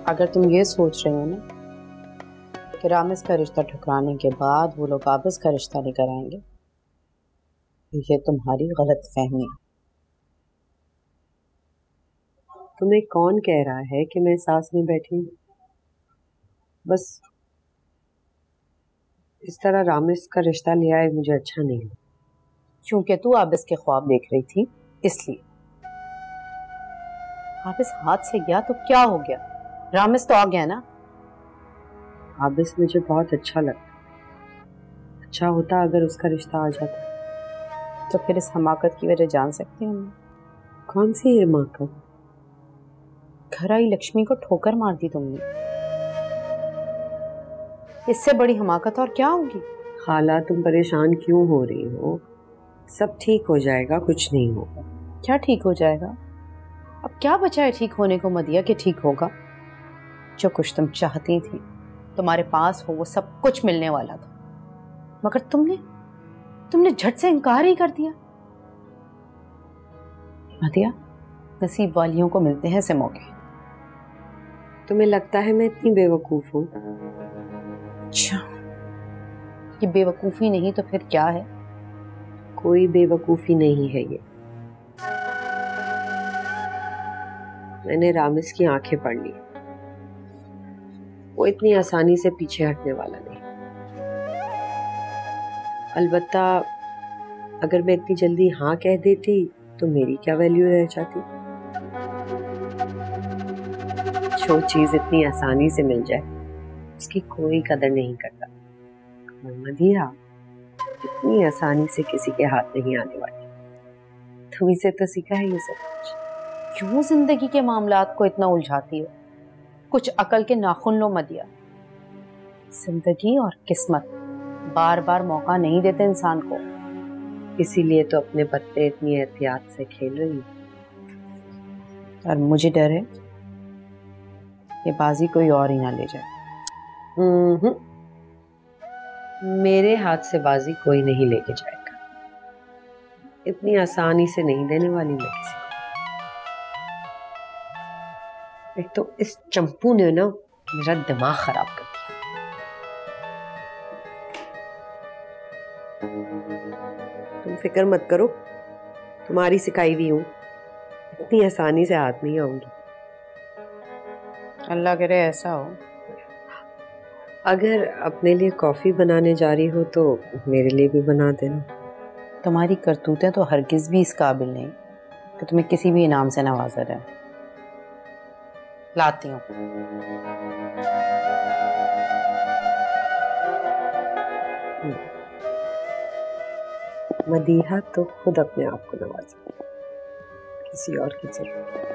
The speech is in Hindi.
अगर तुम ये सोच रहे हो ना कि रामिस का रिश्ता ठुकराने के बाद वो लोग आबिस का रिश्ता लेकर आएंगे, तो ये तुम्हारी गलत फहमी है। तुम्हें कौन कह रहा है कि मैं सास में बैठी हूँ? बस इस तरह रामिस का रिश्ता ले आए मुझे अच्छा नहीं लगा। क्योंकि तू आबिस के ख्वाब देख रही थी इसलिए। आबिस हाथ से गया तो क्या हो गया, रामिस तो आ गया ना। आबिस मुझे बहुत अच्छा लगता, अच्छा होता अगर उसका रिश्ता आ जाता। तो फिर इस हमाकत की वजह जान सकती हूँ। कौन सी हमाकत? घर आई लक्ष्मी को ठोकर मार दी तुमने, इससे बड़ी हमाकत और क्या होगी। खाला तुम परेशान क्यों हो रही हो? सब ठीक हो जाएगा, कुछ नहीं होगा। क्या ठीक हो जाएगा? अब क्या बचा है ठीक होने को मदिया कि ठीक होगा? जो कुछ तुम चाहती थी तुम्हारे पास हो वो सब कुछ मिलने वाला था, मगर तुमने झट से इनकार ही कर दिया। मदिया, नसीब वालियों को मिलते हैं ऐसे मौके। तुम्हें लगता है मैं इतनी बेवकूफ हूँ? अच्छा, ये बेवकूफी नहीं तो फिर क्या है? कोई बेवकूफी नहीं है ये। मैंने रामिस की आंखें पढ़ ली, वो इतनी आसानी से पीछे हटने वाला नहीं। अलबत्ता अगर मैं इतनी जल्दी हाँ कह देती तो मेरी क्या वैल्यू रह जाती। जो चीज इतनी आसानी से मिल जाए उसकी कोई कदर नहीं करता। मदिया इतनी आसानी से किसी के हाथ नहीं आने वाली। तुम्हीं से तो सीखा है ये सब कुछ। क्यों जिंदगी के मामलात को इतना उलझाती हो? कुछ अकल के नाखून लो मदिया। जिंदगी और किस्मत बार बार मौका नहीं देते इंसान को। इसीलिए तो अपने पत्ते इतनी एहतियात से खेल रही हूँ। और मुझे डर है ये बाजी कोई और ही ना ले जाए। मेरे हाथ से बाजी कोई नहीं लेके जाएगा। इतनी आसानी से नहीं देने वाली मैं किसी को। एक तो इस चंपू ने ना मेरा दिमाग खराब कर दिया। तुम फिक्र मत करो, तुम्हारी सिखाई हुई हूँ, इतनी आसानी से हाथ नहीं आऊंगी। अल्लाह करे ऐसा हो। अगर अपने लिए कॉफी बनाने जा रही हो तो मेरे लिए भी बना देना। तुम्हारी करतूतें तो हरगिज भी इस काबिल नहीं कि तुम्हें किसी भी इनाम से नवाजा जाए। लाती हूँ। मदीहा तो खुद अपने आप को नवाजे, किसी और की जरूरत नहीं।